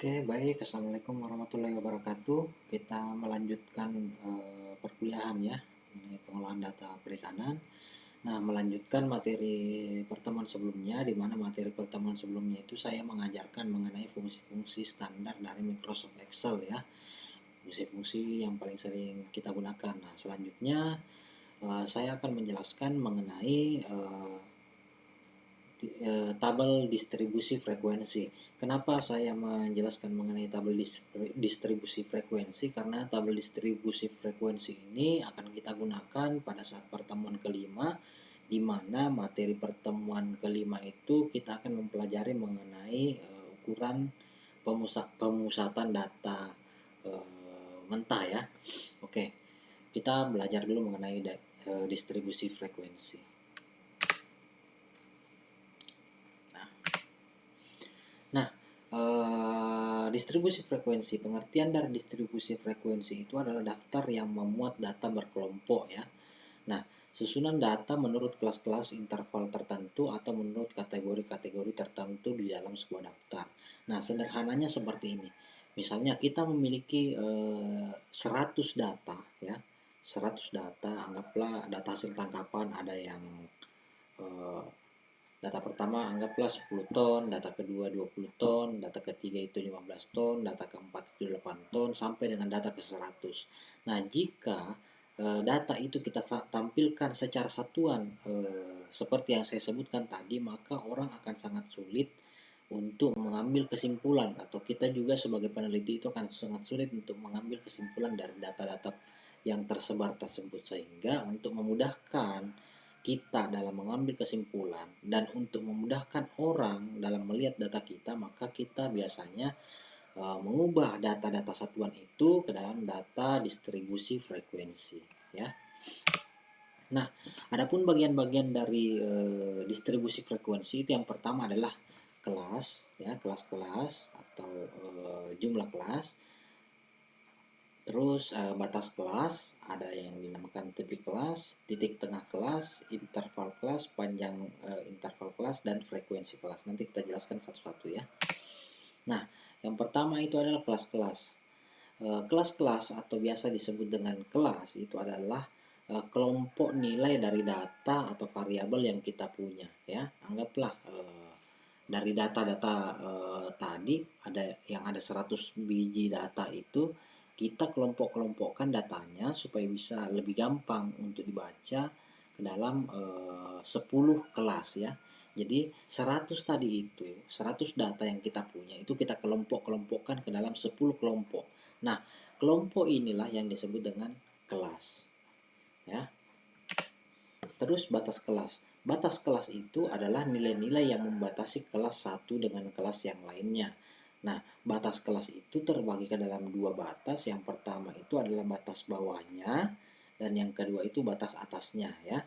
Oke, baik. Assalamualaikum warahmatullahi wabarakatuh. Kita melanjutkan perkuliahan ya, mengenai pengolahan data perikanan. Nah, melanjutkan materi pertemuan sebelumnya, di mana materi pertemuan sebelumnya itu saya mengajarkan mengenai fungsi-fungsi standar dari Microsoft Excel ya, fungsi-fungsi yang paling sering kita gunakan. Nah, selanjutnya saya akan menjelaskan mengenai tabel distribusi frekuensi. Kenapa saya menjelaskan mengenai tabel distribusi frekuensi? Karena tabel distribusi frekuensi ini akan kita gunakan pada saat pertemuan kelima, di mana materi pertemuan kelima itu kita akan mempelajari mengenai ukuran pemusatan data mentah ya. Oke, kita belajar dulu mengenai distribusi frekuensi. Nah, distribusi frekuensi, pengertian dari distribusi frekuensi itu adalah daftar yang memuat data berkelompok ya. Nah, susunan data menurut kelas-kelas interval tertentu atau menurut kategori-kategori tertentu di dalam sebuah daftar. Nah, sederhananya seperti ini. Misalnya kita memiliki 100 data ya. 100 data, anggaplah data hasil tangkapan ada yang data pertama anggaplah 10 ton, data kedua 20 ton, data ketiga itu 15 ton, data keempat itu 8 ton, sampai dengan data ke 100. Nah, jika data itu kita tampilkan secara satuan seperti yang saya sebutkan tadi, maka orang akan sangat sulit untuk mengambil kesimpulan, atau kita juga sebagai peneliti itu akan sangat sulit untuk mengambil kesimpulan dari data-data yang tersebar tersebut. Sehingga untuk memudahkan kita dalam mengambil kesimpulan dan untuk memudahkan orang dalam melihat data kita, maka kita biasanya mengubah data-data satuan itu ke dalam data distribusi frekuensi ya. Nah, adapun bagian-bagian dari distribusi frekuensi itu yang pertama adalah kelas ya, kelas-kelas atau jumlah kelas. Terus batas kelas, ada yang dinamakan tepi kelas, titik tengah kelas, interval kelas, panjang interval kelas, dan frekuensi kelas. Nanti kita jelaskan satu-satu ya. Nah, yang pertama itu adalah kelas-kelas. Kelas-kelas atau biasa disebut dengan kelas itu adalah kelompok nilai dari data atau variabel yang kita punya ya. Anggaplah dari data-data tadi ada 100 biji data itu, kita kelompok-kelompokkan datanya supaya bisa lebih gampang untuk dibaca ke dalam 10 kelas ya. Jadi 100 tadi itu, 100 data yang kita punya itu kita kelompok-kelompokkan ke dalam 10 kelompok. Nah, kelompok inilah yang disebut dengan kelas. Ya. Terus batas kelas. Batas kelas itu adalah nilai-nilai yang membatasi kelas satu dengan kelas yang lainnya. Nah, batas kelas itu terbagi ke dalam dua batas. Yang pertama itu adalah batas bawahnya dan yang kedua itu batas atasnya ya.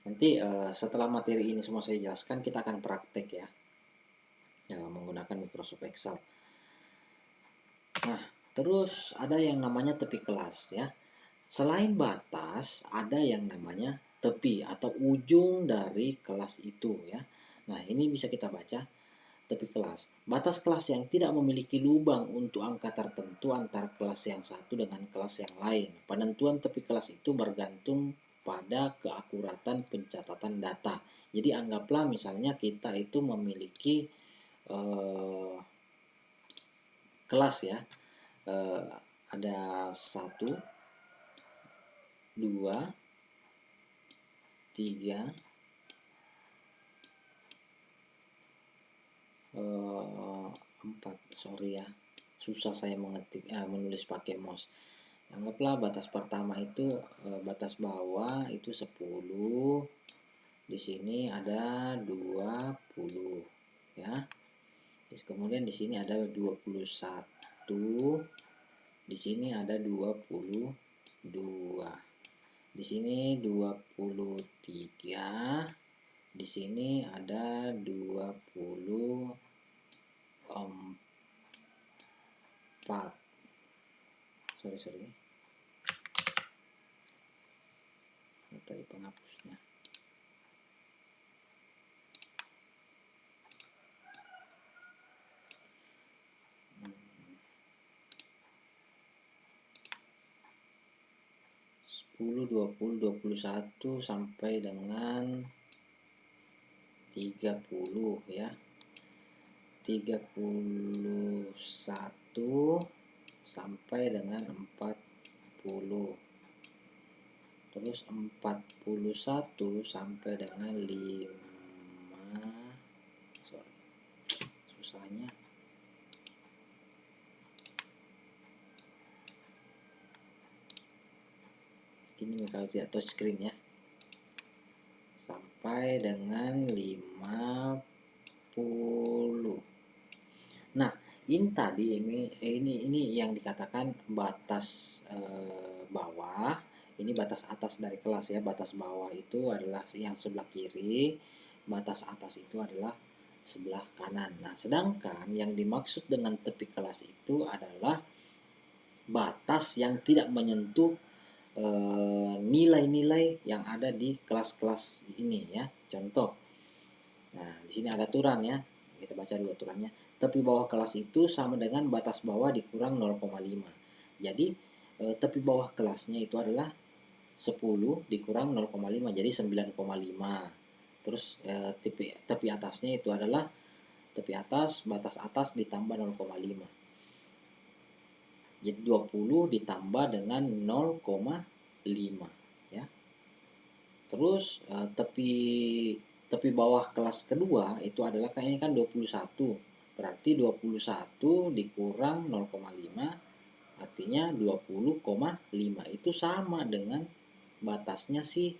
Nanti setelah materi ini semua saya jelaskan, kita akan praktek ya, menggunakan Microsoft Excel. Nah, terus ada yang namanya tepi kelas ya. Selain batas, ada yang namanya tepi atau ujung dari kelas itu ya. Nah, ini bisa kita baca tepi kelas. Batas kelas yang tidak memiliki lubang untuk angka tertentu antara kelas yang satu dengan kelas yang lain. Penentuan tepi kelas itu bergantung pada keakuratan pencatatan data. Jadi anggaplah misalnya kita itu memiliki kelas ya. Ada 1, 2, 3, 4, sorry ya, susah saya menulis pakai mouse. Anggaplah batas pertama itu batas bawah itu 10, di sini ada 20 ya. Terus kemudian di sini ada 21, di sini ada 22, di sini 23, di sini ada 24. Sorry. Tadi penghapusnya. 21 sampai dengan 30 ya. 31 sampai dengan 40. Terus 41 sampai dengan 5. Sorry, susahnya. Ini kalau tidak touch screen ya. Sampai dengan 50. Nah, ini tadi ini yang dikatakan batas bawah. Ini batas atas dari kelas ya. Batas bawah itu adalah yang sebelah kiri, batas atas itu adalah sebelah kanan. Nah, sedangkan yang dimaksud dengan tepi kelas itu adalah batas yang tidak menyentuh nilai-nilai yang ada di kelas-kelas ini ya. Contoh. Nah, di sini ada aturan ya. Kita baca dulu aturannya. Tepi bawah kelas itu sama dengan batas bawah dikurang 0,5. Jadi tepi bawah kelasnya itu adalah 10 dikurang 0,5 jadi 9,5. Terus tepi atasnya itu adalah tepi atas batas atas ditambah 0,5. Jadi 20 ditambah dengan 0,5 ya. Terus tepi bawah kelas kedua itu adalah kayaknya kan 21. Berarti 21 dikurang 0,5 artinya 20,5. Itu sama dengan batasnya sih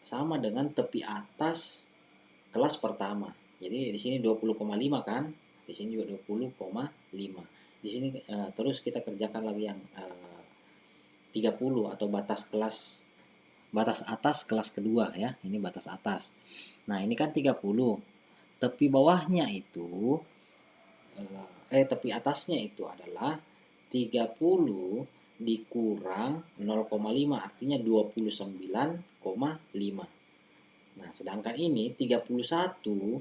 sama dengan tepi atas kelas pertama. Jadi di sini 20,5 kan? Di sini juga 20,5. Di sini terus kita kerjakan lagi yang 30 atau batas atas kelas kedua ya. Ini batas atas. Nah, ini kan 30. Tepi bawahnya itu tepi atasnya itu adalah 30 dikurang 0,5 artinya 29,5. Nah, sedangkan ini 31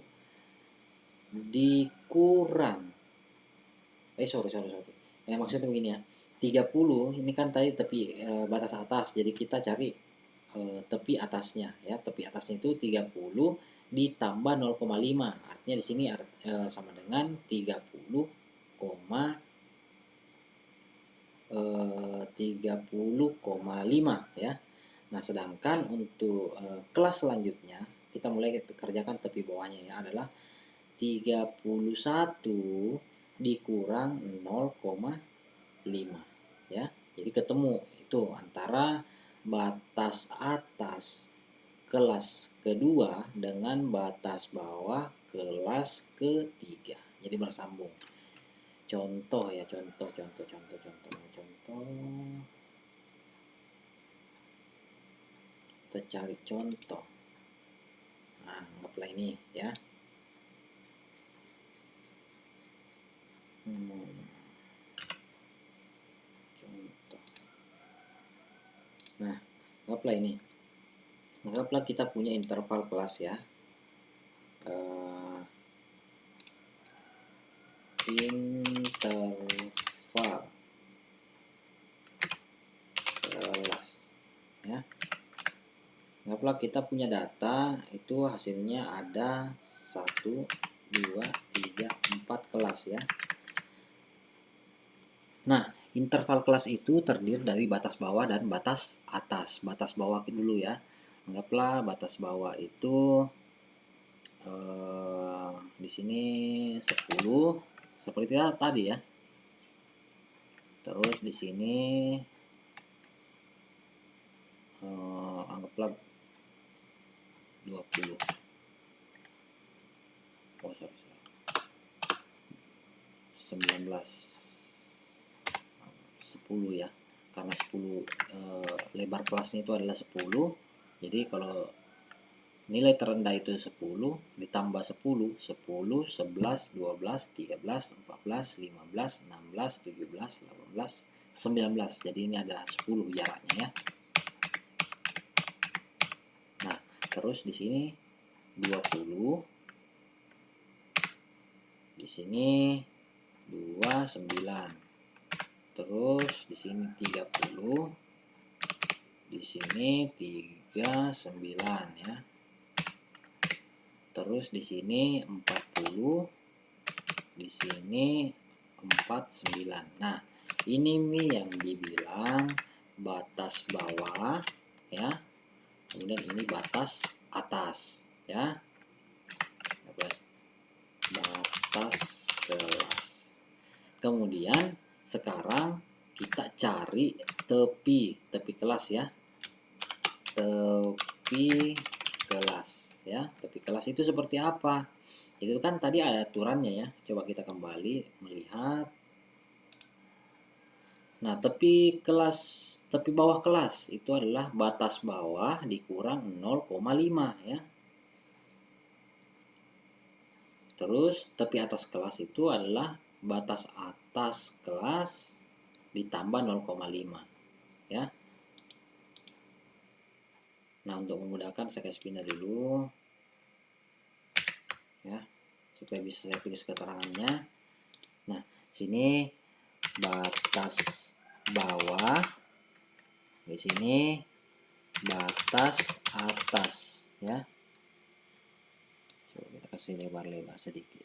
dikurang maksudnya begini ya. 30 ini kan tadi tepi batas atas. Jadi kita cari tepi atasnya ya. Tepi atasnya itu 30 ditambah 0,5. Artinya di sini sama dengan 30,5 ya. Nah, sedangkan untuk kelas selanjutnya kita mulai kerjakan tepi bawahnya ya adalah 31 dikurang 0,5 ya. Jadi ketemu itu antara batas atas kelas kedua dengan batas bawah kelas ketiga. Jadi bersambung. Contoh ya, contoh. Kita cari contoh. Nah, anggaplah ini ya. Contoh. Nah, anggaplah ini. Anggaplah kita punya interval kelas ya. Interval kelas ya. Anggaplah kita punya data itu hasilnya ada 1, 2, 3, 4 kelas ya. Nah, interval kelas itu terdiri dari batas bawah dan batas atas. Batas bawah dulu ya. Anggaplah batas bawah itu di sini 10 seperti tadi ya. Terus di sini anggaplah 20. 19. 10 ya. Karena 10 lebar kelasnya itu adalah 10. Jadi kalau nilai terendah itu 10 ditambah 10, 10, 11, 12, 13, 14, 15, 16, 17, 18, 19. Jadi ini ada 10 jaraknya ya. Nah, terus di sini 20. Di sini 29. terus di sini 30, di sini 39 ya. Terus di sini 40, di sini 49. Nah, ini nih yang dibilang batas bawah ya. Kemudian ini batas atas ya. Batas kelas. Kemudian sekarang kita cari tepi kelas ya. Tepi kelas ya. Tepi kelas itu seperti apa? Itu kan tadi ada aturannya ya. Coba kita kembali melihat. Nah, tepi bawah kelas itu adalah batas bawah dikurang 0,5 ya. Terus tepi atas kelas itu adalah batas atas kelas ditambah 0,5 ya. Nah, untuk memudahkan saya kasih pindah dulu ya, supaya bisa saya tulis keterangannya. Nah, sini batas bawah, di sini batas atas ya. Coba kita kasih lebar-lebar sedikit.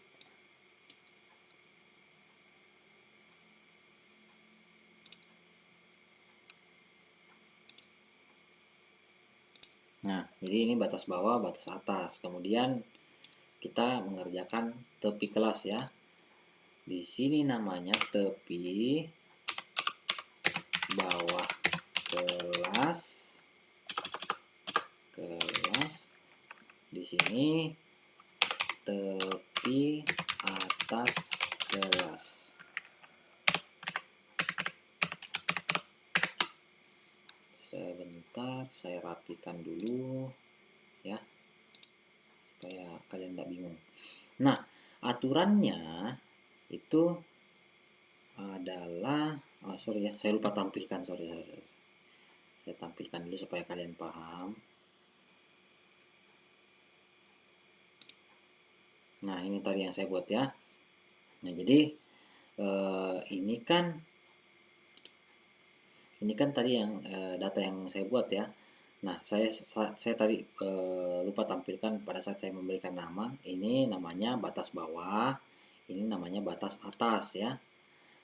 Nah, jadi ini batas bawah, batas atas. Kemudian kita mengerjakan tepi kelas ya. Di sini namanya tepi bawah kelas. Di sini tepi atas kelas. Sebentar, saya rapikan dulu ya, supaya kalian tidak bingung. Nah, aturannya itu adalah, sorry ya, saya lupa tampilkan, sorry. Saya tampilkan dulu supaya kalian paham. Nah, ini tadi yang saya buat ya. Nah, jadi ini kan tadi yang data yang saya buat ya. Nah, saya tadi lupa tampilkan pada saat saya memberikan nama. Ini namanya batas bawah, ini namanya batas atas ya.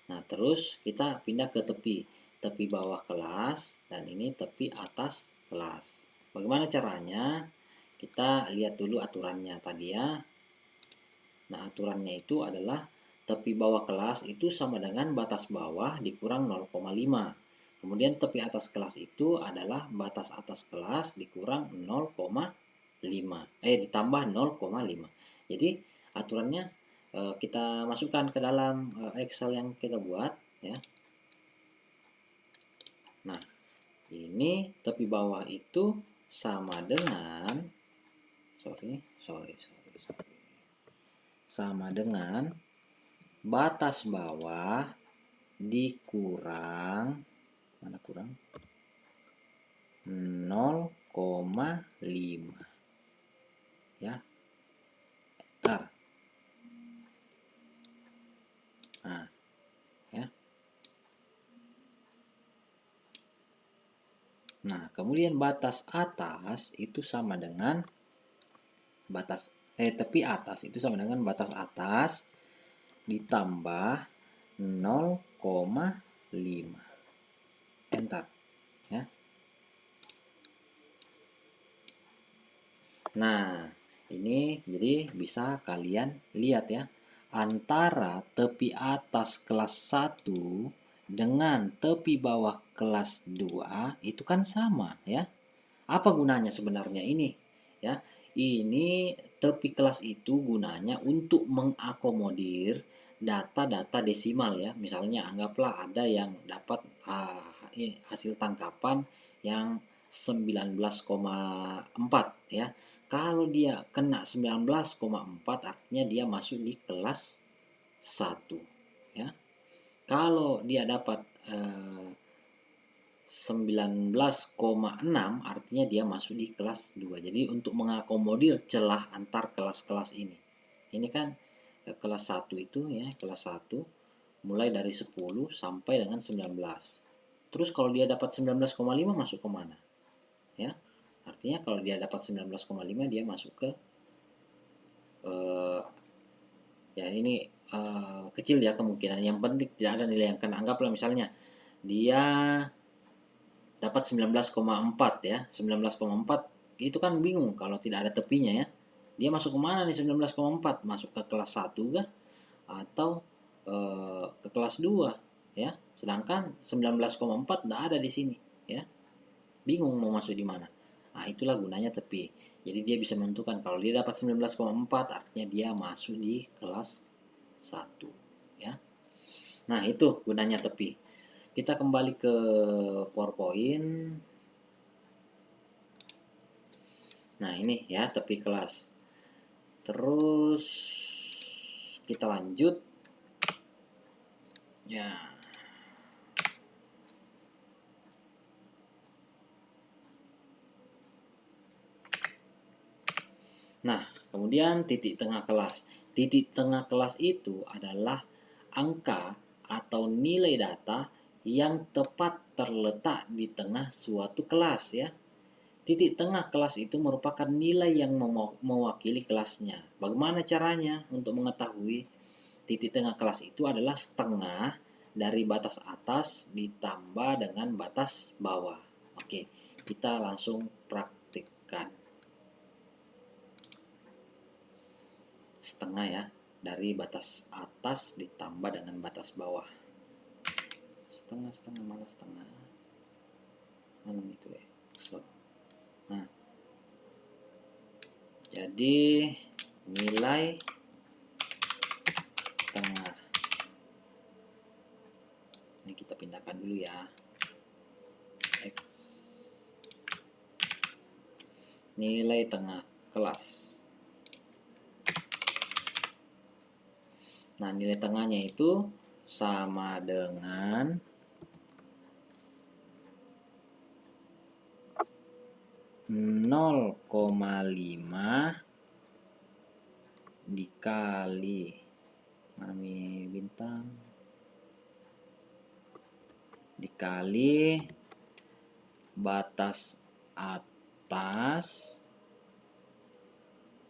Nah, terus kita pindah ke tepi bawah kelas, dan ini tepi atas kelas. Bagaimana caranya? Kita lihat dulu aturannya tadi ya. Nah, aturannya itu adalah tepi bawah kelas itu sama dengan batas bawah dikurang 0,5. Kemudian tepi atas kelas itu adalah batas atas kelas dikurang 0,5. Ditambah 0,5. Jadi aturannya kita masukkan ke dalam Excel yang kita buat ya. Nah, ini tepi bawah itu sama dengan sama dengan batas bawah dikurang 0,5 ya. Nah, ya. Nah, kemudian batas atas itu sama dengan tepi atas itu sama dengan batas atas ditambah 0,5. Enter ya. Nah, ini jadi bisa kalian lihat ya, antara tepi atas kelas 1 dengan tepi bawah kelas 2 itu kan sama ya. Apa gunanya sebenarnya ini? Ya, ini tepi kelas itu gunanya untuk mengakomodir data-data desimal ya. Misalnya anggaplah ada yang dapat hasil tangkapan yang 19,4 ya. Kalau dia kena 19,4 artinya dia masuk di kelas 1 ya. Kalau dia dapat 19,6 artinya dia masuk di kelas 2. Jadi untuk mengakomodir celah antar kelas-kelas ini. Ini kan kelas 1 itu ya, kelas 1 mulai dari 10 sampai dengan 19. Terus kalau dia dapat 19,5 masuk ke mana? Ya. Artinya kalau dia dapat 19,5 dia masuk ke ya ini kecil ya kemungkinan. Yang penting tidak ada nilai yang kena. Anggaplah misalnya dia dapat 19,4 ya. 19,4 itu kan bingung kalau tidak ada tepinya ya. Dia masuk ke mana nih 19,4? Masuk ke kelas 1 kah? Atau ke kelas 2 ya. Sedangkan 19,4 tidak ada di sini ya. Bingung mau masuk di mana. Nah, itulah gunanya tepi. Jadi dia bisa menentukan kalau dia dapat 19,4 artinya dia masuk di kelas 1 ya. Nah, itu gunanya tepi. Kita kembali ke PowerPoint. Nah, ini ya tepi kelas. Terus kita lanjut. Ya. Nah, kemudian titik tengah kelas. Titik tengah kelas itu adalah angka atau nilai data yang tepat terletak di tengah suatu kelas ya. Titik tengah kelas itu merupakan nilai yang mewakili kelasnya. Bagaimana caranya untuk mengetahui titik tengah kelas itu adalah setengah dari batas atas ditambah dengan batas bawah. Oke, kita langsung praktikkan. Setengah ya, dari batas atas ditambah dengan batas bawah. Setengah mana setengah? Mana itu ya? Nah, jadi nilai tengah. Ini kita pindahkan dulu ya. X. Nilai tengah kelas. Nah, nilai tengahnya itu sama dengan nol koma lima dikali mana bintang dikali batas atas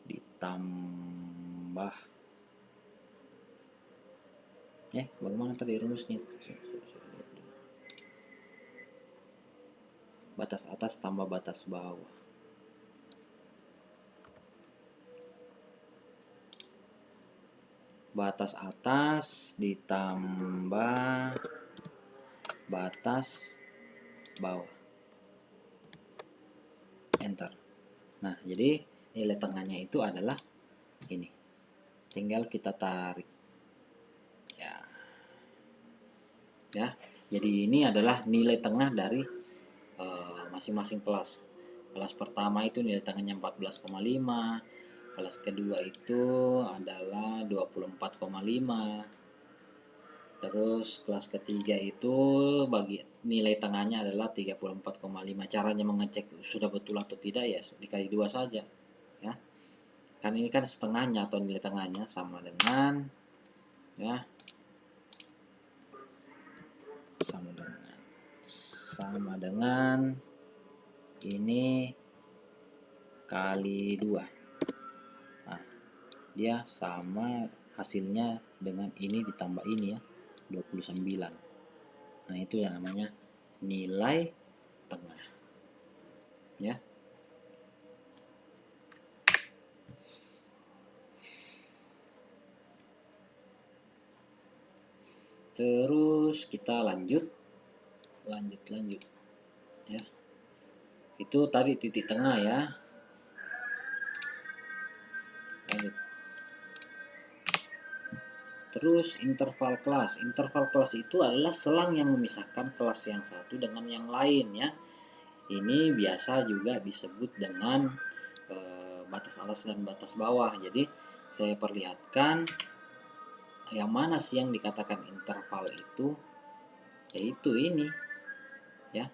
ditambah bagaimana tadi rumusnya? Batas atas tambah batas bawah. Batas atas ditambah batas bawah. Enter. Nah, jadi nilai tengahnya itu adalah ini. Tinggal kita tarik. Ya. Jadi ini adalah nilai tengah dari masing-masing kelas. Kelas pertama itu nilai tengahnya 14,5. Kelas kedua itu adalah 24,5. Terus kelas ketiga itu bagi nilai tengahnya adalah 34,5. Caranya mengecek sudah betul atau tidak ya dikali 2 saja ya. Kan ini kan setengahnya atau nilai tengahnya sama dengan ya sama dengan ini kali 2. Nah, dia sama hasilnya dengan ini ditambah ini ya 29. Nah, itu yang namanya nilai tengah ya. Terus kita lanjut ya. Itu tadi titik tengah ya. Lanjut. Terus interval kelas. Interval kelas itu adalah selang yang memisahkan kelas yang satu dengan yang lain ya. Ini biasa juga disebut dengan batas atas dan batas bawah. Jadi saya perlihatkan yang mana sih yang dikatakan interval itu, yaitu ini ya,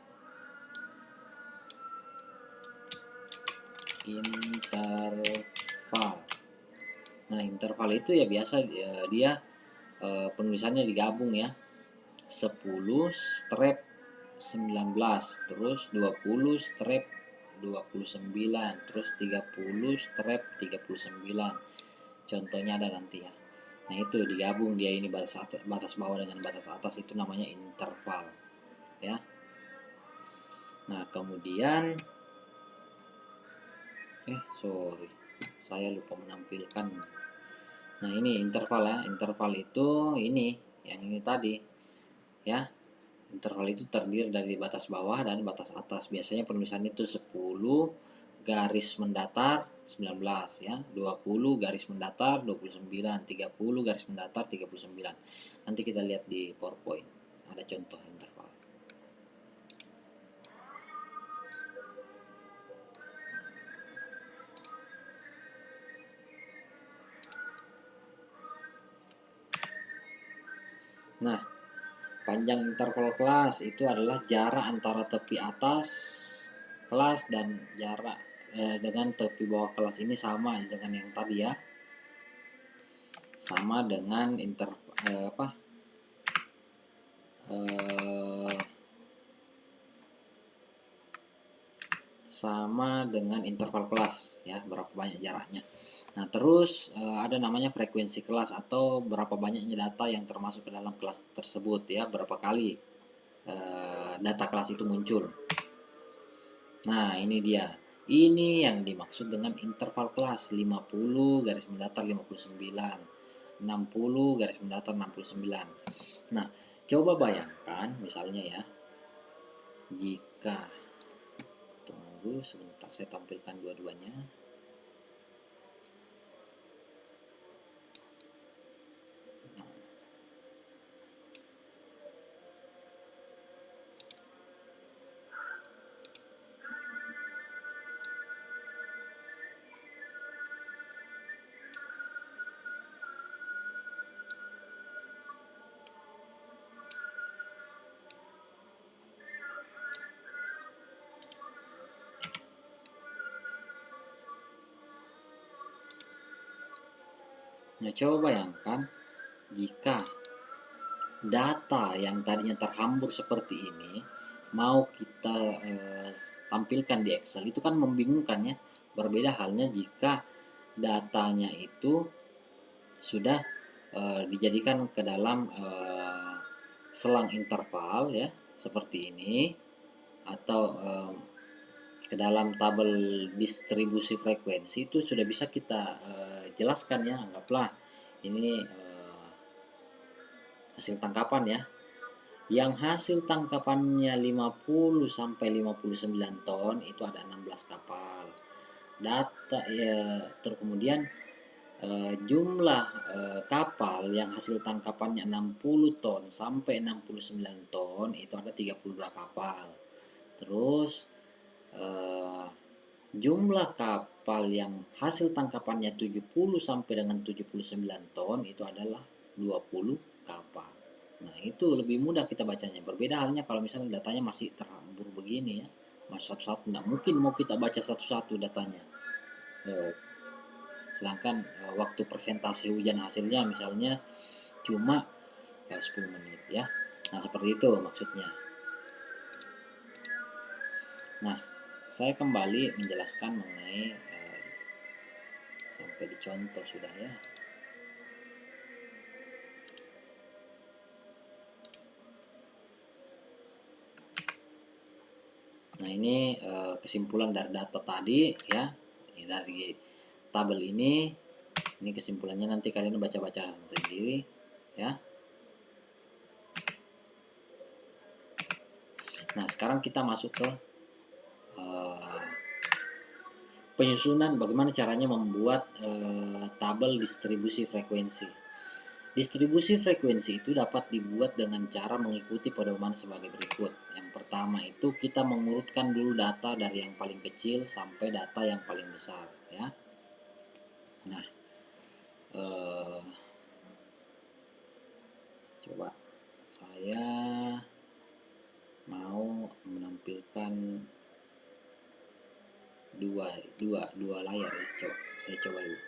interval. Nah, interval itu ya biasa dia penulisannya digabung ya. 10 strap 19, terus 20 strap 29, terus 30 strap 39. Contohnya ada nanti ya. Nah, itu digabung dia ini batas bawah dengan batas atas, itu namanya interval ya. Nah, kemudian sorry, saya lupa menampilkan. Nah, ini interval ya. Interval itu ini yang ini tadi ya. Interval itu terdiri dari batas bawah dan batas atas. Biasanya penulisan itu 10 garis mendatar 19 ya, 20 garis mendatar 29, 30 garis mendatar 39. Nanti kita lihat di PowerPoint. Ada contoh interval. Nah, panjang interval kelas itu adalah jarak antara tepi atas kelas dan jarak dengan tepi bawah kelas. Ini sama dengan yang tadi ya. Sama dengan sama dengan interval kelas ya, berapa banyak jaraknya. Nah, terus ada namanya frekuensi kelas atau berapa banyaknya data yang termasuk ke dalam kelas tersebut ya, berapa kali data kelas itu muncul. Nah, ini dia. Ini yang dimaksud dengan interval kelas. 50 garis mendatar 59, 60 garis mendatar 69. Nah, coba bayangkan misalnya ya, jika, tunggu sebentar saya tampilkan dua-duanya. Nah, coba bayangkan jika data yang tadinya terhambur seperti ini mau kita tampilkan di Excel, itu kan membingungkan ya. Berbeda halnya jika datanya itu sudah dijadikan ke dalam selang interval ya, seperti ini, atau ke dalam tabel distribusi frekuensi, itu sudah bisa kita jelaskan ya. Anggaplah ini hasil tangkapan ya, yang hasil tangkapannya 50 sampai 59 ton, itu ada 16 kapal. Data ya, terus kemudian jumlah kapal yang hasil tangkapannya 60 ton sampai 69 ton, itu ada 32 kapal. Terus jumlah kapal yang hasil tangkapannya 70 sampai dengan 79 ton, itu adalah 20 kapal. Nah, itu lebih mudah kita bacanya. Berbeda halnya kalau misalnya datanya masih terhambur begini ya, masih satu-satu, nggak mungkin mau kita baca satu-satu datanya. Sedangkan waktu presentasi ujian hasilnya misalnya cuma 10 menit ya. Nah, seperti itu maksudnya. Nah, saya kembali menjelaskan mengenai sampai dicontoh sudah ya. Nah, ini kesimpulan dari data tadi ya. Ini dari tabel ini kesimpulannya, nanti kalian baca-baca sendiri ya. Nah, sekarang kita masuk ke penyusunan bagaimana caranya membuat tabel distribusi frekuensi. Distribusi frekuensi itu dapat dibuat dengan cara mengikuti pedoman sebagai berikut. Yang pertama itu kita mengurutkan dulu data dari yang paling kecil sampai data yang paling besar ya. Nah, coba saya mau menampilkan dua layar ya. Saya coba dulu.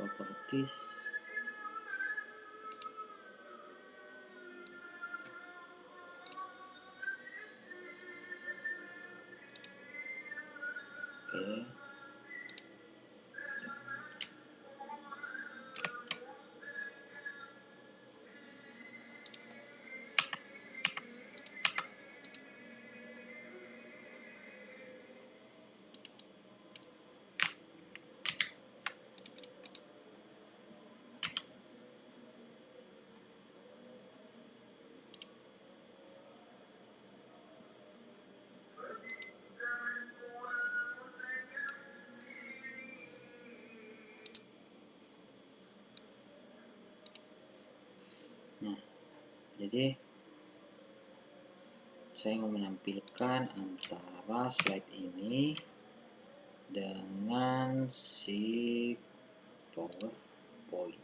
properties, oke. Nah, jadi saya mau menampilkan antara slide ini dengan si PowerPoint.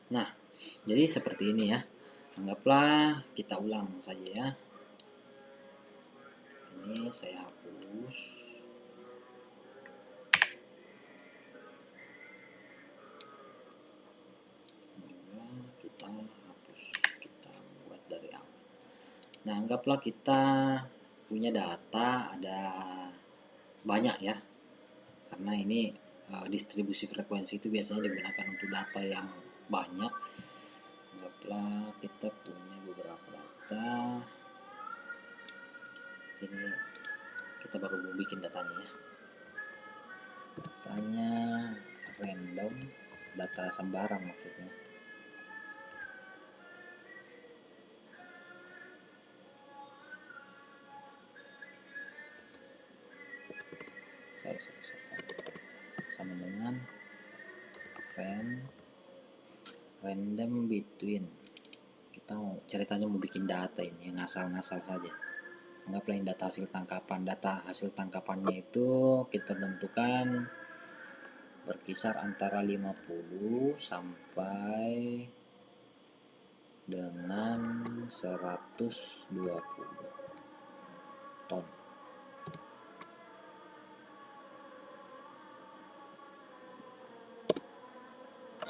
Nah, jadi seperti ini ya. Anggaplah kita ulang saja ya. Ini saya hapus. Kita hapus. Kita buat dari awal. Nah, anggaplah kita punya data ada banyak ya. Karena ini distribusi frekuensi itu biasanya digunakan untuk data yang banyak. Anggaplah kita punya beberapa data. Sini kita baru mau bikin datanya ya. Datanya random, data sembarang maksudnya. Sama dengan random between. Kita mau ceritanya mau bikin data ini yang ngasal-ngasal saja. Anggaplah yang data hasil tangkapan. Data hasil tangkapannya itu kita tentukan berkisar antara 50 sampai dengan 120 ton.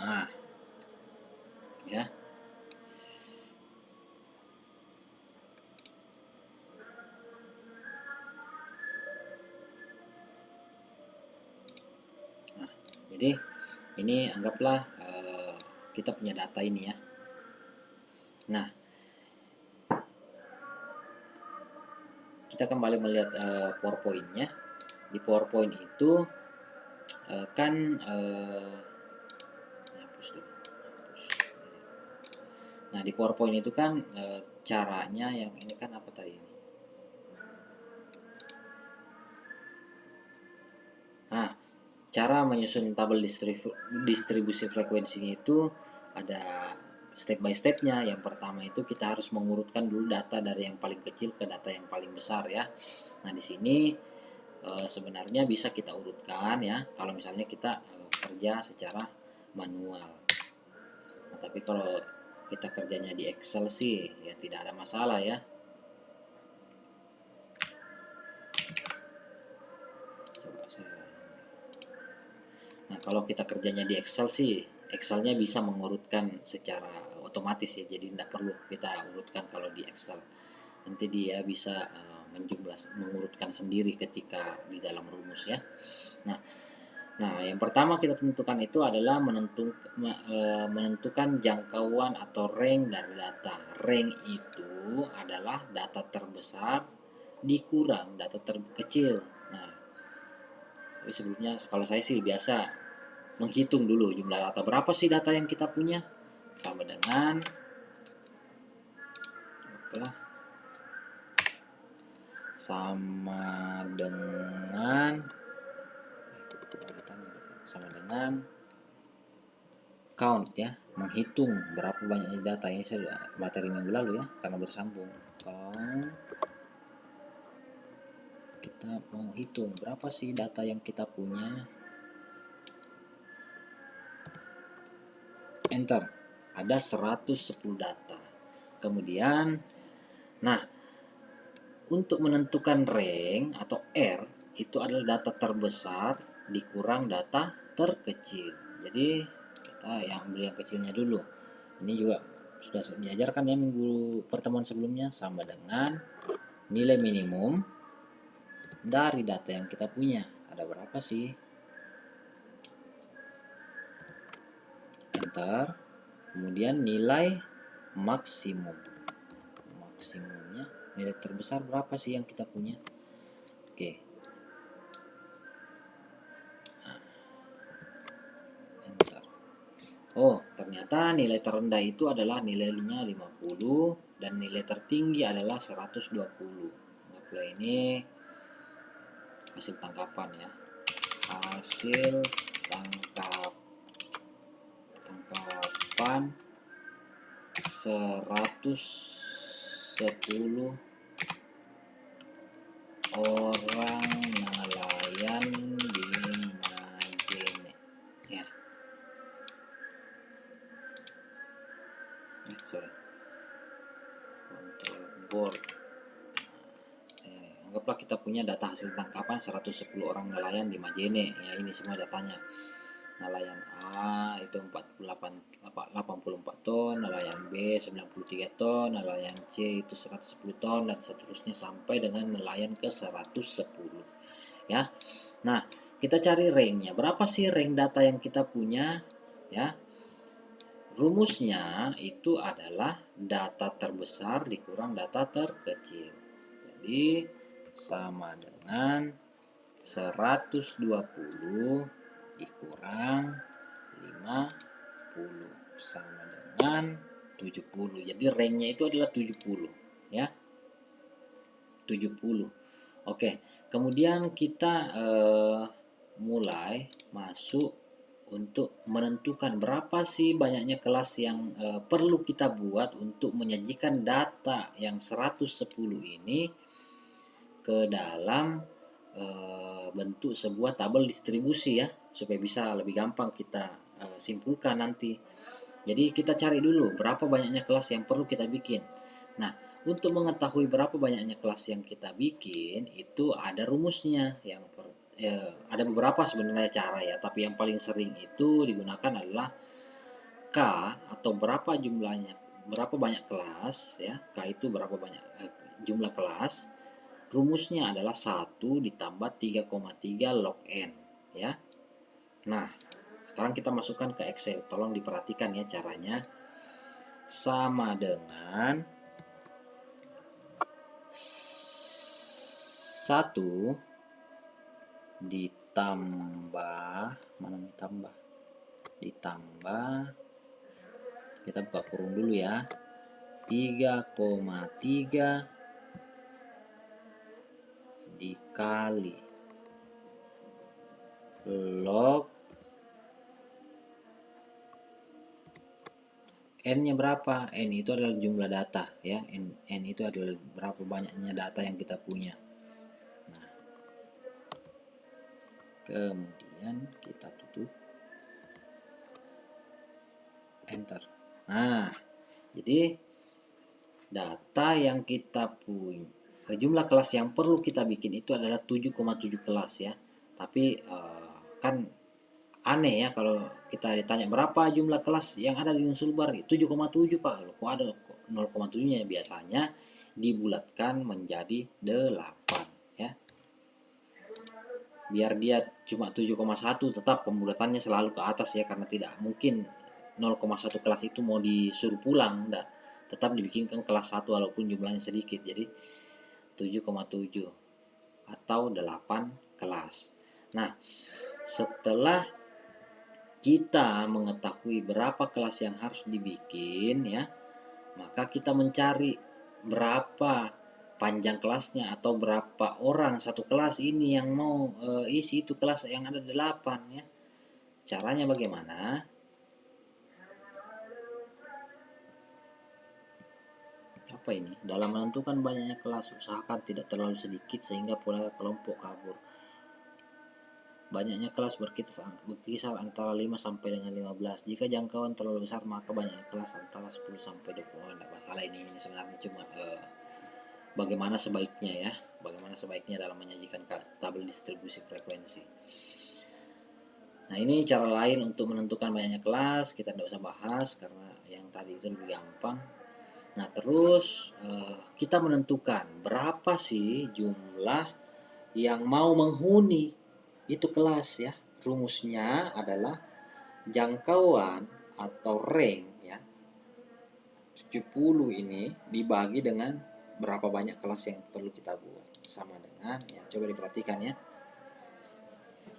Nah, ya. Nah, jadi ini anggaplah kita punya data ini ya. Nah, kita kembali melihat PowerPoint-nya. Di PowerPoint itu kan nah di PowerPoint itu kan caranya yang ini kan apa tadi? Nah, cara menyusun tabel distribusi frekuensinya itu ada step by stepnya. Yang pertama itu kita harus mengurutkan dulu data dari yang paling kecil ke data yang paling besar ya. Nah, di sini sebenarnya bisa kita urutkan ya kalau misalnya kita kerja secara manual. Nah, tapi kalau kita kerjanya di Excel sih ya tidak ada masalah ya. Nah, kalau kita kerjanya di Excel sih, Excelnya bisa mengurutkan secara otomatis ya, jadi tidak perlu kita urutkan kalau di Excel. Nanti dia bisa mengurutkan sendiri ketika di dalam rumus ya. Nah, yang pertama kita tentukan itu adalah menentukan jangkauan atau range dari data. Range itu adalah data terbesar dikurang data terkecil. Nah, sebelumnya kalau saya sih biasa menghitung dulu jumlah data. Berapa sih data yang kita punya? Sama dengan count ya, menghitung berapa banyak data. Ini saya materi minggu lalu ya karena bersambung. Count, kita mau hitung berapa sih data yang kita punya. Enter, ada 110 data. Kemudian Nah, untuk menentukan rank atau R itu adalah data terbesar dikurang data terkecil. Jadi kita yang ambil yang kecilnya dulu. Ini juga sudah diajarkan ya minggu pertemuan sebelumnya, sama dengan nilai minimum dari data yang kita punya. Ada berapa sih? Enter. Kemudian nilai maksimum. Maksimumnya nilai terbesar berapa sih yang kita punya? Oke. Enter. Oh, ternyata nilai terendah itu adalah nilainya 50 dan nilai tertinggi adalah 120. Anggaplah ini hasil tangkapan ya. Hasil tangkapan 110 orang nelayan di Majene ya. Sorry. Control board. Anggaplah kita punya data hasil tangkapan 110 orang nelayan di Majene ya, ini semua datanya. Nelayan A itu 84 ton, nelayan B 93 ton, nelayan C itu 110 ton, dan seterusnya sampai dengan nelayan ke 110 ya. Nah, kita cari ranknya. Berapa sih rank data yang kita punya ya? Rumusnya itu adalah data terbesar dikurang data terkecil. Jadi sama dengan 120 dikurang 50 sama dengan 70. Jadi ranknya itu adalah 70 ya. 70. Oke, kemudian kita mulai masuk untuk menentukan berapa sih banyaknya kelas yang perlu kita buat untuk menyajikan data yang 110 ini ke dalam bentuk sebuah tabel distribusi ya, supaya bisa lebih gampang kita simpulkan nanti. Jadi kita cari dulu berapa banyaknya kelas yang perlu kita bikin. Nah, untuk mengetahui berapa banyaknya kelas yang kita bikin itu ada rumusnya. Ada beberapa sebenarnya cara ya, tapi yang paling sering itu digunakan adalah K atau berapa jumlahnya, berapa banyak kelas ya. K itu berapa banyak jumlah kelas. Rumusnya adalah 1 ditambah 3,3 log N ya. Nah, sekarang kita masukkan ke Excel. Tolong diperhatikan ya caranya. Sama dengan 1 ditambah, mana ditambah? Ditambah, kita buka kurung dulu ya. 3,3 dikali log N-nya berapa? N itu adalah jumlah data ya. N itu adalah berapa banyaknya data yang kita punya. Nah, kemudian kita tutup. Enter. Nah, jadi data yang kita punya, jumlah kelas yang perlu kita bikin itu adalah 7,7 kelas ya. Tapi kan aneh ya kalau kita ditanya berapa jumlah kelas yang ada di Unsulbar, 7,7 Pak. Kok ada 0,7-nya? Biasanya dibulatkan menjadi 8 ya. Biar dia cuma 7,1 tetap pembulatannya selalu ke atas ya, karena tidak mungkin 0,1 kelas itu mau disuruh pulang, enggak. Tetap dibikinkan kelas 1 walaupun jumlahnya sedikit. Jadi 7,7 atau 8 kelas. Nah, setelah kita mengetahui berapa kelas yang harus dibikin ya, maka kita mencari berapa panjang kelasnya atau berapa orang satu kelas ini yang mau isi itu kelas yang ada 8 ya. Caranya bagaimana? Apa ini? Dalam menentukan banyaknya kelas, usahakan tidak terlalu sedikit sehingga pola kelompok kabur. Banyaknya kelas berkisar antara 5 sampai dengan 15. Jika jangkauan terlalu besar, maka banyaknya kelas antara 10 sampai 20. Enggak masalah ini sebenarnya cuma bagaimana sebaiknya ya, bagaimana sebaiknya dalam menyajikan tabel distribusi frekuensi. Nah, ini cara lain untuk menentukan banyaknya kelas, kita tidak usah bahas karena yang tadi itu lebih gampang. Nah, terus kita menentukan berapa sih jumlah yang mau menghuni itu kelas ya. Rumusnya adalah jangkauan atau range ya 70 ini dibagi dengan berapa banyak kelas yang perlu kita buat, sama dengan ya, coba diperhatikan ya.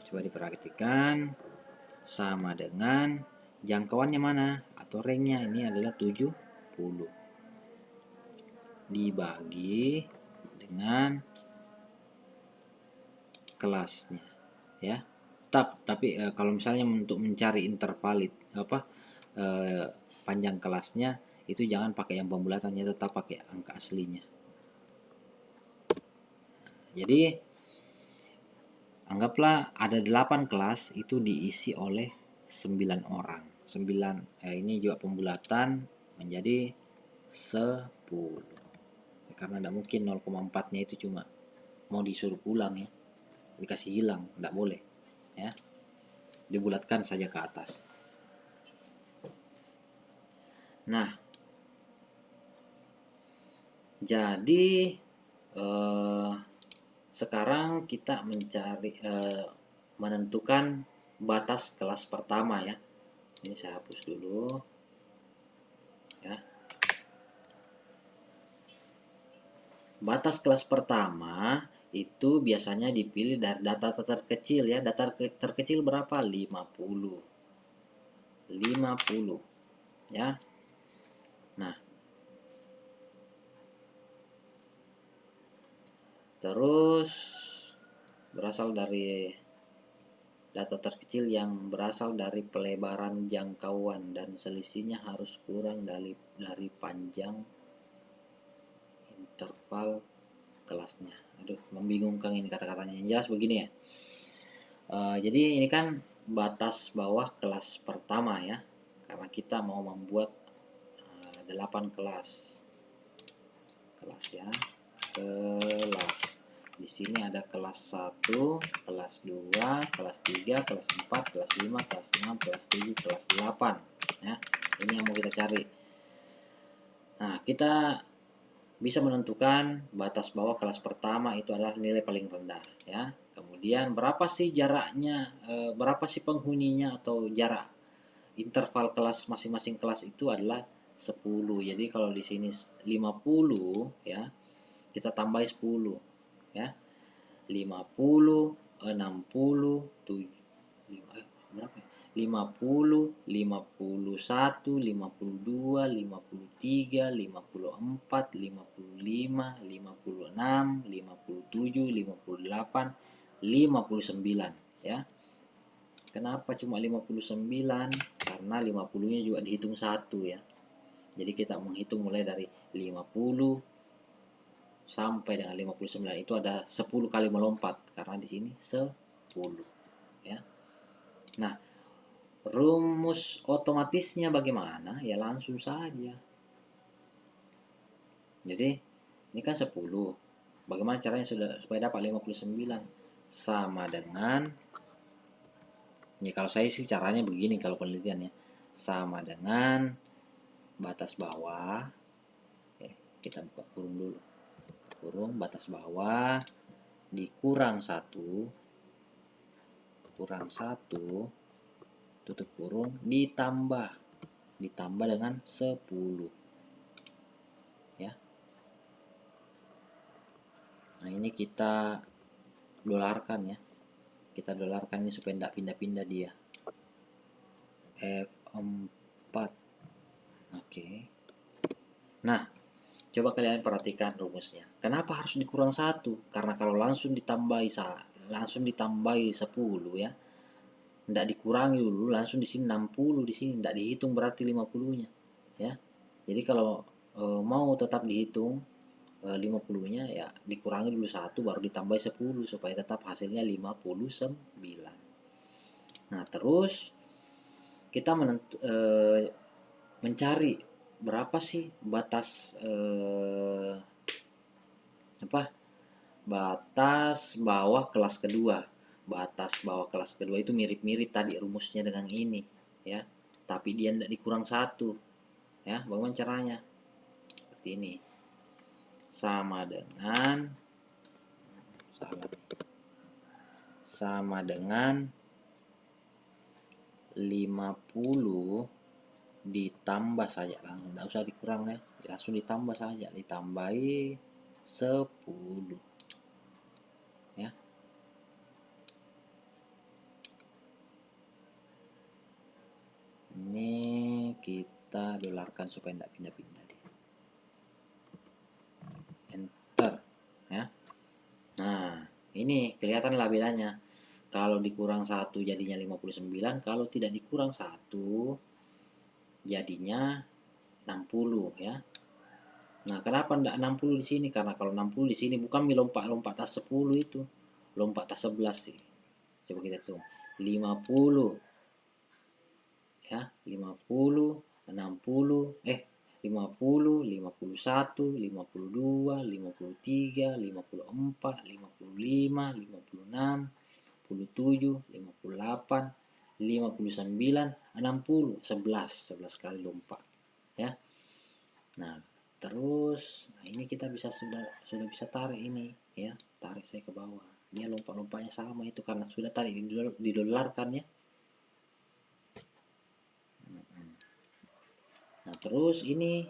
Coba diperhatikan, sama dengan jangkauannya mana atau range-nya ini adalah 70 dibagi dengan kelasnya ya. Tapi kalau misalnya untuk mencari interval panjang kelasnya itu jangan pakai yang pembulatannya, tetap pakai angka aslinya. Jadi anggaplah ada 8 kelas itu diisi oleh 9 orang. 9 ini juga pembulatan menjadi 10. Karena tidak mungkin 0,4-nya itu cuma mau disuruh pulang ya. Dikasih hilang, tidak boleh ya. Dibulatkan saja ke atas. Nah, jadi sekarang kita menentukan batas kelas pertama ya. Ini saya hapus dulu ya. Batas kelas pertama itu biasanya dipilih dari data terkecil ya. Data terkecil berapa? 50 ya. Nah, terus berasal dari data terkecil yang berasal dari pelebaran jangkauan dan selisihnya harus kurang dari panjang interval kelasnya. Aduh, membingungkan ini kata-katanya. Yang jelas begini ya. Jadi ini kan batas bawah kelas pertama ya. Karena kita mau membuat 8 kelas ya. Kelas. Di sini ada kelas 1, kelas 2, kelas 3, kelas 4, kelas 5, kelas 6, kelas 7, kelas 8 ya. Ini yang mau kita cari. Nah, kita bisa menentukan batas bawah kelas pertama itu adalah nilai paling rendah ya. Kemudian berapa sih jaraknya, berapa sih penghuninya atau jarak interval kelas masing-masing kelas itu adalah 10. Jadi kalau di sini 50 ya, kita tambah 10 ya. 50, 60, 7, berapa ya? 50, 51, 52, 53, 54, 55, 56, 57, 58, 59 ya. Kenapa cuma 59? Karena 50-nya juga dihitung 1 ya. Jadi kita menghitung mulai dari 50 sampai dengan 59 itu ada 10 kali melompat karena di sini 10 ya. Nah, rumus otomatisnya bagaimana? Ya langsung saja. Jadi ini kan 10. Bagaimana caranya supaya dapat 59? Sama dengan, ya kalau saya sih caranya begini kalau penelitiannya. Sama dengan batas bawah. Kita buka kurung dulu. Kurung batas bawah dikurang 1 tutup kurung ditambah dengan 10 ya. Nah, ini kita dolarkan ya. Kita dolarkan ini supaya tidak pindah-pindah dia. F4. Oke. Nah, coba kalian perhatikan rumusnya. Kenapa harus dikurang 1? Karena kalau langsung ditambahi 10 ya. Tidak dikurangi dulu, langsung di sini 60, di sini tidak dihitung berarti 50-nya ya. Jadi kalau mau tetap dihitung 50-nya ya dikurangi dulu 1 baru ditambah 10 supaya tetap hasilnya 59. Nah, terus kita mencari berapa sih batas apa? Batas bawah kelas kedua. Batas bawah kelas kedua itu mirip-mirip tadi rumusnya dengan ini, ya. Tapi dia tidak dikurang satu, ya. Bagaimana caranya? Seperti ini. Sama dengan sama dengan 50 ditambah saja, enggak usah dikurang ya, langsung ditambah saja, ditambahi 10, ya. Ini kita dolarkan supaya tidak pindah-pindah dia. Enter, ya. Nah, ini kelihatanlah bedanya. Kalau dikurang 1 jadinya 59, kalau tidak dikurang 1 jadinya 60, ya. Nah, kenapa enggak 60 di sini? Karena kalau 60 di sini bukan lompat-lompat tas 10 itu. Lompat tas 11 sih. Coba kita hitung. 50, ya, 50, 60, 50, 51, 52, 53, 54, 55, 56, 57, 58, 59, 60, 11 kali lompat, ya. Nah, terus ini kita sudah bisa tarik ini, ya. Tarik saya ke bawah. Dia lompat-lompatnya sama itu karena sudah tarik didolarkan, ya. Nah, terus ini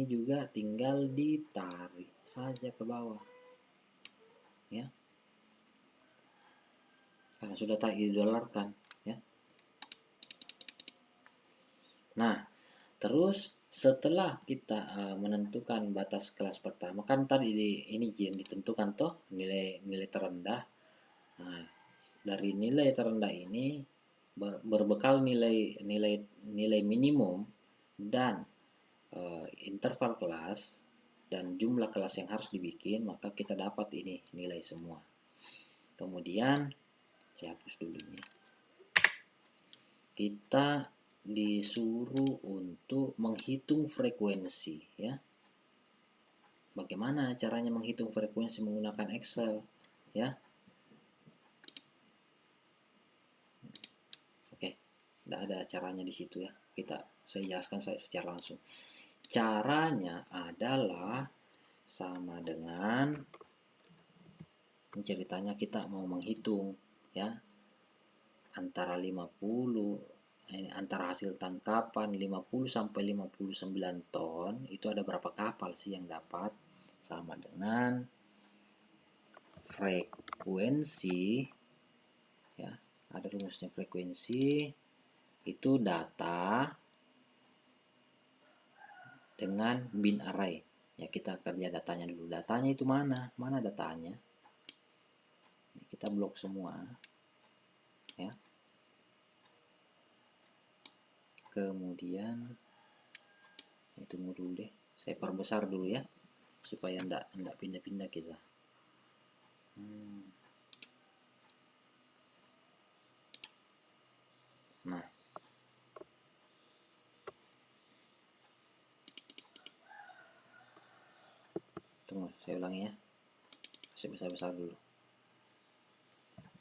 juga tinggal ditarik saja ke bawah, ya, karena sudah tarik didolarkan, ya. Nah, terus setelah kita menentukan batas kelas pertama, kan tadi ini yang ditentukan toh nilai terendah. Nah, dari nilai terendah ini berbekal nilai minimum dan interval kelas dan jumlah kelas yang harus dibikin, maka kita dapat ini nilai semua. Kemudian saya hapus dulu ini. Kita disuruh untuk menghitung frekuensi, ya. Bagaimana caranya menghitung frekuensi menggunakan Excel, ya? Oke, tidak ada caranya di situ, ya. Saya jelaskan secara langsung. Caranya adalah sama dengan ceritanya kita mau menghitung, ya, antara 50 antara hasil tangkapan 50 sampai 59 ton itu ada berapa kapal sih yang dapat, sama dengan frekuensi, ya, ada rumusnya. Frekuensi itu data dengan bin array, ya. Kita kerja datanya dulu. Datanya itu mana datanya, kita blok semua, ya. Kemudian tunggu dulu deh, saya perbesar dulu, ya, supaya enggak pindah-pindah kita. Nah, tunggu, saya ulangi, ya, saya besar-besar dulu.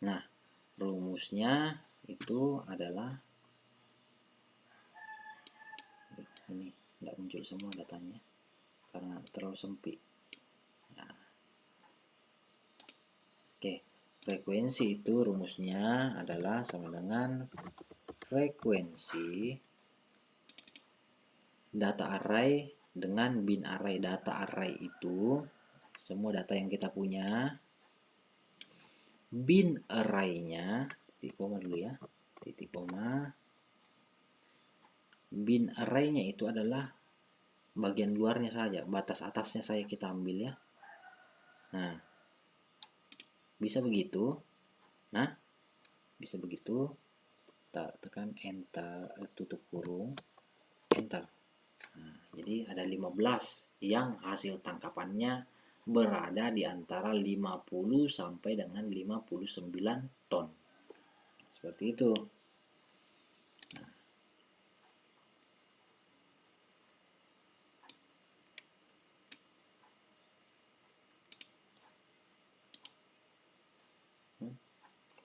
Nah, rumusnya itu adalah ini, tidak muncul semua datanya karena terlalu sempit. Nah, oke, frekuensi itu rumusnya adalah sama dengan frekuensi data array dengan bin array. Data array itu semua data yang kita punya. Bin array-nya, titik koma dulu, ya, titik koma. Bin array-nya itu adalah bagian luarnya saja, batas atasnya saya kita ambil, ya. Nah, bisa begitu. Nah, bisa begitu. Kita tekan enter, tutup kurung, enter. Nah, jadi ada 15 yang hasil tangkapannya berada di antara 50 sampai dengan 59 ton. Seperti itu.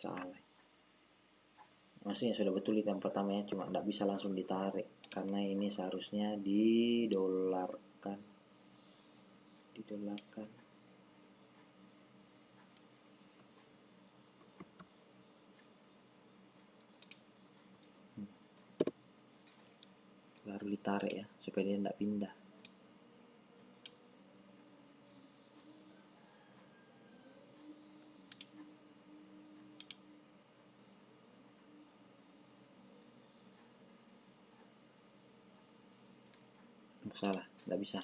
salah. Maksudnya sudah betul itu yang pertamanya, cuma tidak bisa langsung ditarik karena ini seharusnya didolarkan. Baru ditarik ya, supaya dia tidak pindah. Salah, nggak bisa,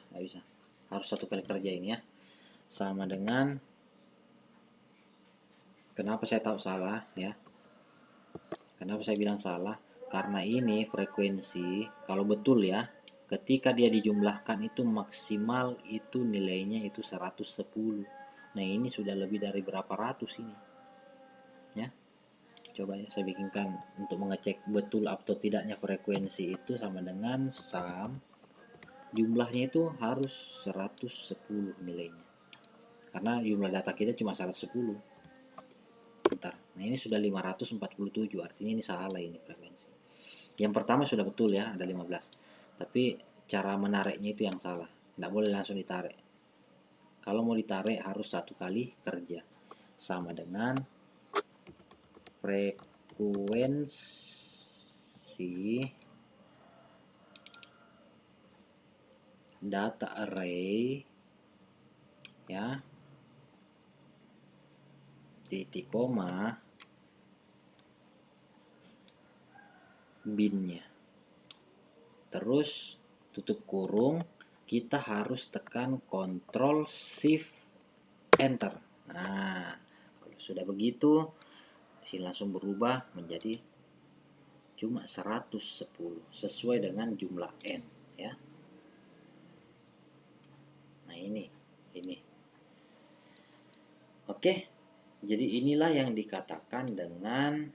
harus satu kali kerja ini ya. Sama dengan, kenapa saya tahu salah ya, kenapa saya bilang salah, karena ini frekuensi kalau betul ya, ketika dia dijumlahkan itu maksimal itu nilainya itu 110. Nah ini sudah lebih dari berapa ratus ini ya. Coba ya saya bikinkan untuk mengecek betul atau tidaknya frekuensi itu, sama dengan sum jumlahnya itu harus 110 nilainya, karena jumlah data kita cuma 110. Bentar, nah ini sudah 547, artinya ini salah ini frekuensi. Yang pertama sudah betul ya, ada 15, tapi cara menariknya itu yang salah, tidak boleh langsung ditarik. Kalau mau ditarik harus satu kali kerja, sama dengan frekuensi data array ya, titik koma binnya, terus tutup kurung, kita harus tekan Ctrl Shift Enter. Nah kalau sudah begitu sini langsung berubah menjadi cuma 110 sesuai dengan jumlah n ya. Nah ini oke, jadi inilah yang dikatakan dengan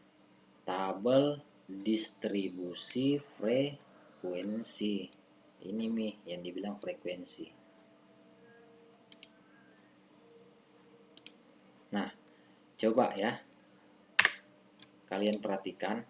tabel distribusi frekuensi. Ini yang dibilang frekuensi. Nah coba ya kalian perhatikan,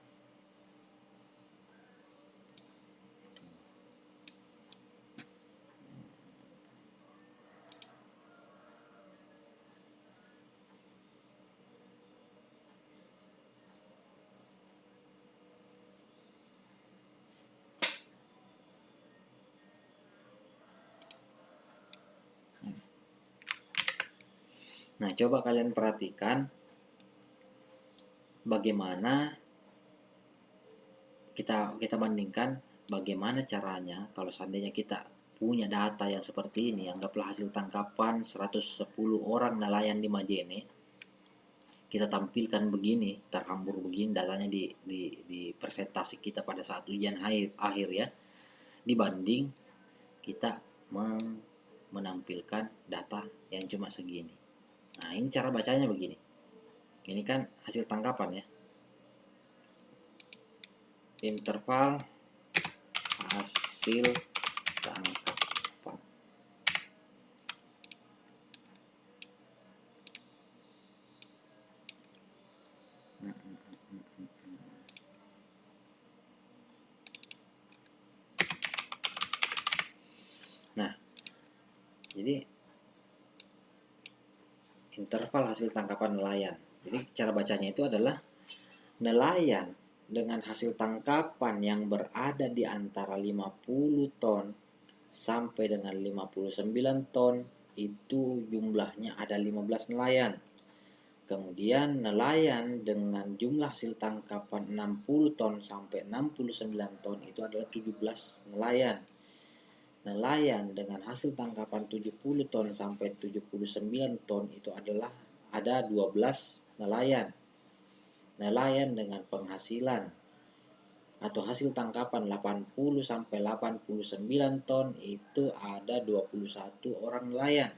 nah coba kalian perhatikan bagaimana kita bandingkan bagaimana caranya kalau seandainya kita punya data yang seperti ini. Anggaplah hasil tangkapan 110 orang nelayan di Majene, kita tampilkan begini, terhambur begini datanya di presentasi kita pada saat ujian akhir ya, dibanding kita menampilkan data yang cuma segini. Nah ini cara bacanya begini, ini kan hasil tangkapan ya, interval hasil tangkapan. Nah jadi interval hasil tangkapan nelayan, jadi cara bacanya itu adalah nelayan dengan hasil tangkapan yang berada di antara 50 ton sampai dengan 59 ton itu jumlahnya ada 15 nelayan. Kemudian nelayan dengan jumlah hasil tangkapan 60 ton sampai 69 ton itu adalah 17 nelayan. Nelayan dengan hasil tangkapan 70 ton sampai 79 ton itu adalah ada 12 nelayan. Nelayan dengan penghasilan atau hasil tangkapan 80 sampai 89 ton itu ada 21 orang nelayan.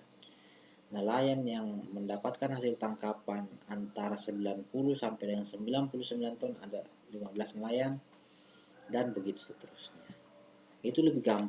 Nelayan yang mendapatkan hasil tangkapan antara 90 sampai dengan 99 ton ada 15 nelayan, dan begitu seterusnya. Itu lebih gampang.